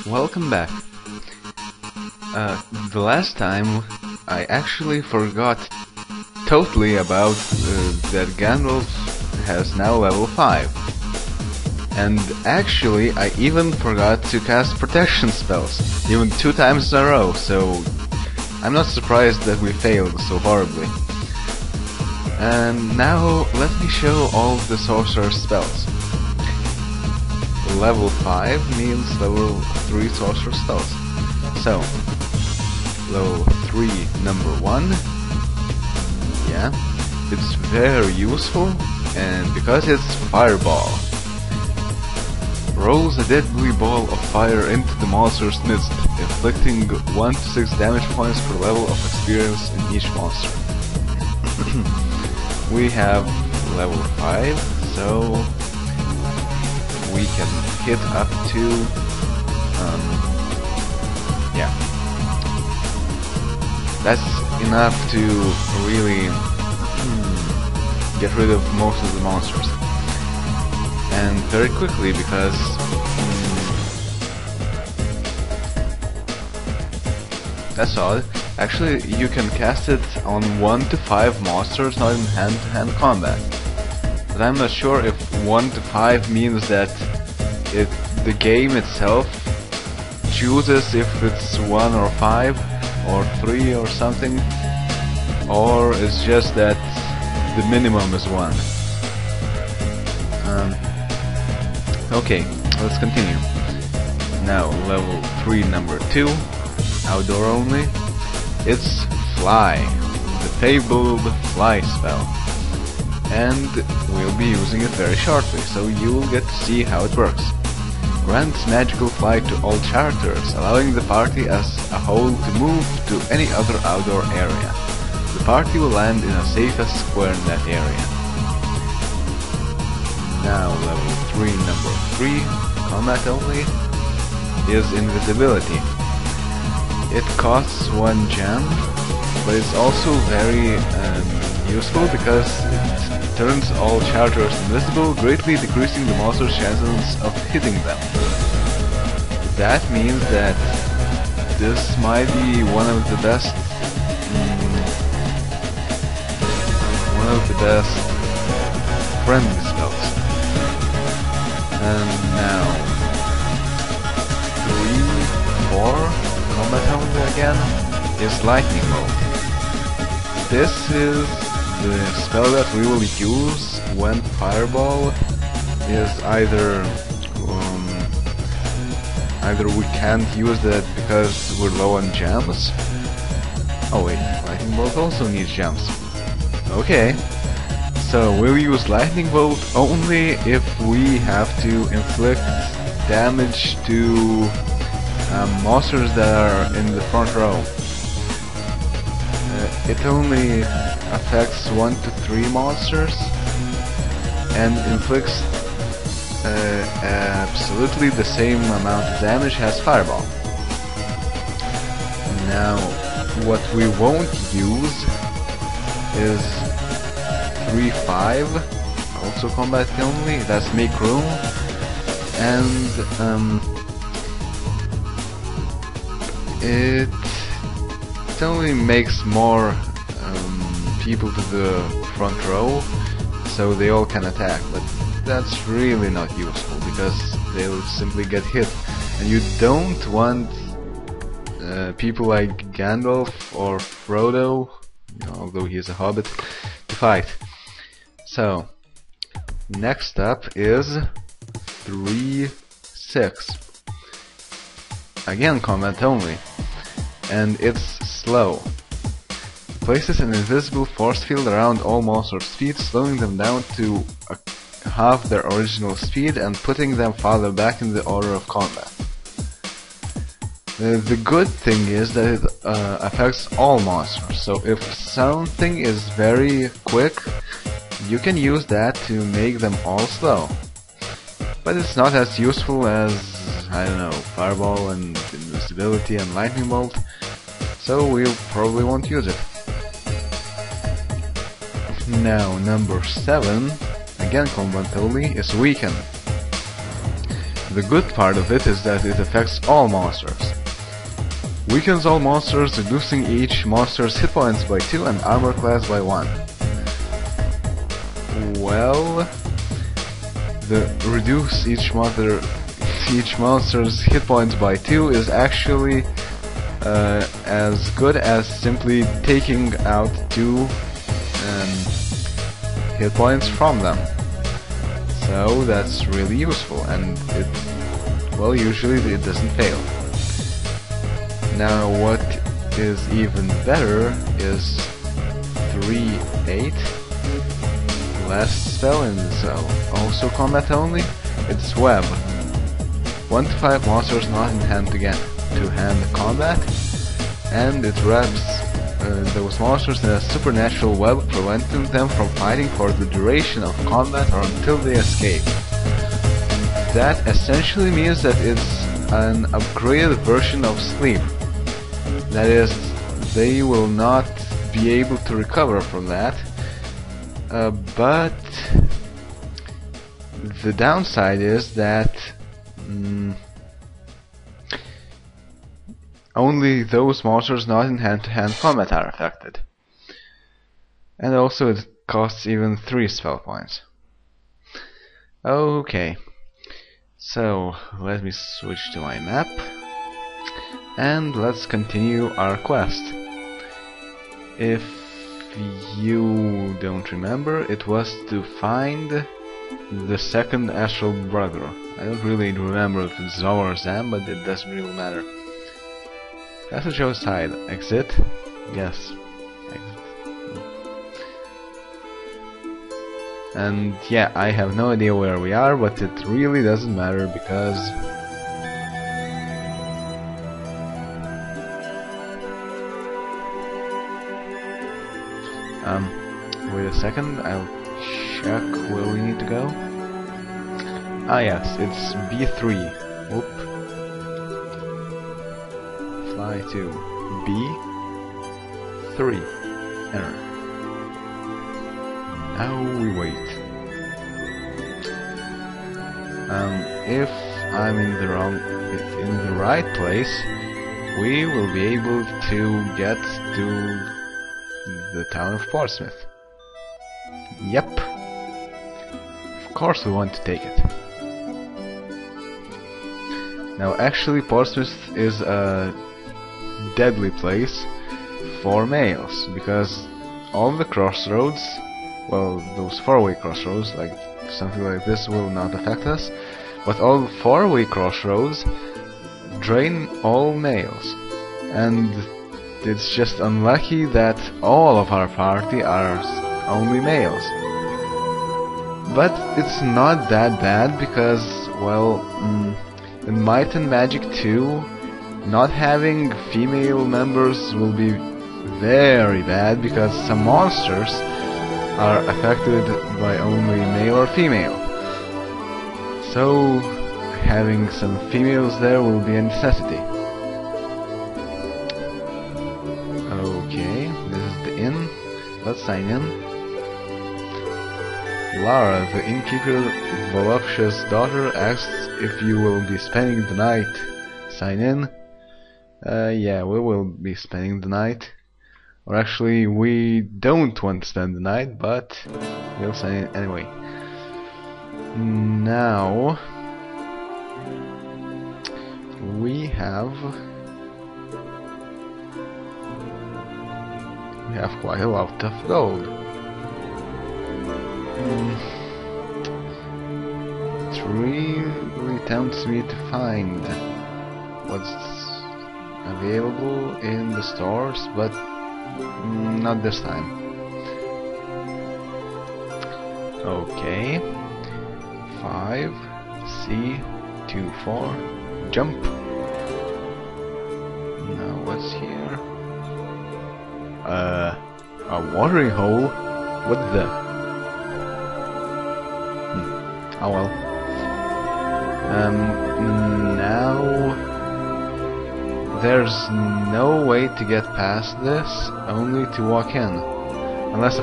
Welcome back. The last time I actually forgot totally about that Gandalf has now level 5. And actually I even forgot to cast protection spells, even 2 times in a row, so I'm not surprised that we failed so horribly. And now let me show all the sorcerer spells. Level 5 means level 3 sorcerer spells. So, level 3 number 1, yeah, it's very useful, and because it's Fireball. Rolls a deadly ball of fire into the monster's midst, inflicting 1 to 6 damage points per level of experience in each monster. We have level 5, so we can hit up to yeah, that's enough to really get rid of most of the monsters, and very quickly, because that's all. Actually, you can cast it on 1 to 5 monsters, not in hand-to-hand combat. But I'm not sure if 1 to 5 means that the game itself chooses if it's 1 or 5 or 3 or something, or it's just that the minimum is 1. Okay, let's continue. Now, level 3 number 2, outdoor only. It's Fly, the fabled Fly spell, and we'll be using it very shortly, so you'll get to see how it works. Grants magical flight to all characters, allowing the party as a whole to move to any other outdoor area. The party will land in a safest square in that area. Now level 3 number 3, combat only, is Invisibility. It costs 1 gem, but it's also very useful because it turns all characters invisible, greatly decreasing the monster's chances of hitting them. That means that this might be one of the best friendly spells. And now 3, 4 combat only again is Lightning Bolt. This is the spell that we will use when Fireball is either we can't use that because we're low on gems. Oh wait, Lightning Bolt also needs gems. Okay, so we'll use Lightning Bolt only if we have to inflict damage to monsters that are in the front row. It only affects 1 to 3 monsters and inflicts absolutely the same amount of damage as Fireball. Now, what we won't use is 3-5, also combat only, that's Make Room, and it only makes more people to the front row, so they all can attack, but that's really not useful because they'll simply get hit, and you don't want people like Gandalf or Frodo, although he is a hobbit, to fight. So next up is 3-6, again combat only, and it's Slow. Places an invisible force field around all monsters' feet, slowing them down to half their original speed and putting them farther back in the order of combat. The good thing is that it affects all monsters, so if something is very quick, you can use that to make them all slow. But it's not as useful as, I don't know, Fireball and Invisibility and Lightning Bolt, so we probably won't use it. Now number 7, again combat only, is Weaken. the good part of it is that it affects all monsters. Weakens all monsters, reducing each monster's hit points by 2 and armor class by 1. Well, the reduce each monster's hit points by 2 is actually as good as simply taking out 2 hit points from them. So that's really useful, and well, usually it doesn't fail. Now what is even better is 3-8. Last spell, and also combat only. It's web. 1 to 5 monsters not in hand to-hand combat, and it wraps those monsters in a supernatural web, preventing them from fighting for the duration of combat or until they escape. That essentially means that it's an upgraded version of sleep. That is, they will not be able to recover from that. But the downside is that only those monsters not in hand-to-hand combat are affected. And also it costs even 3 spell points. Okay, so let me switch to my map and let's continue our quest. If you don't remember, it was to find the second astral brother. I don't really remember if it's Zom or Zam, but it doesn't really matter. Passage outside. Exit? Yes. Exit. And yeah, I have no idea where we are, but it really doesn't matter because wait a second, I'll check where we need to go. Ah yes, it's B3. Whoop. Fly to B3. Enter. Now we wait. If I'm in the right place, we will be able to get to the town of Portsmouth. Yep. Of course we want to take it. Now actually Portsmouth is a deadly place for males, because all the crossroads, well, those 4-way crossroads, like something like this will not affect us, but all 4-way crossroads drain all males, and it's just unlucky that all of our party are only males. But it's not that bad because, well, in Might and Magic 2, not having female members will be very bad because some monsters are affected by only male or female. So having some females there will be a necessity. Okay, this is the inn. Let's sign in. Lara, the innkeeper, Voluptuous daughter, asks if you will be spending the night. Sign in. Yeah, we will be spending the night. Or actually, we don't want to spend the night, but we'll sign in anyway. Now we have quite a lot of gold. It really tempts me to find what's available in the stores, but not this time. Okay. 5 C 2 4 jump. Now what's here? A watering hole? What the? Oh well. Now there's no way to get past this, only to walk in. Unless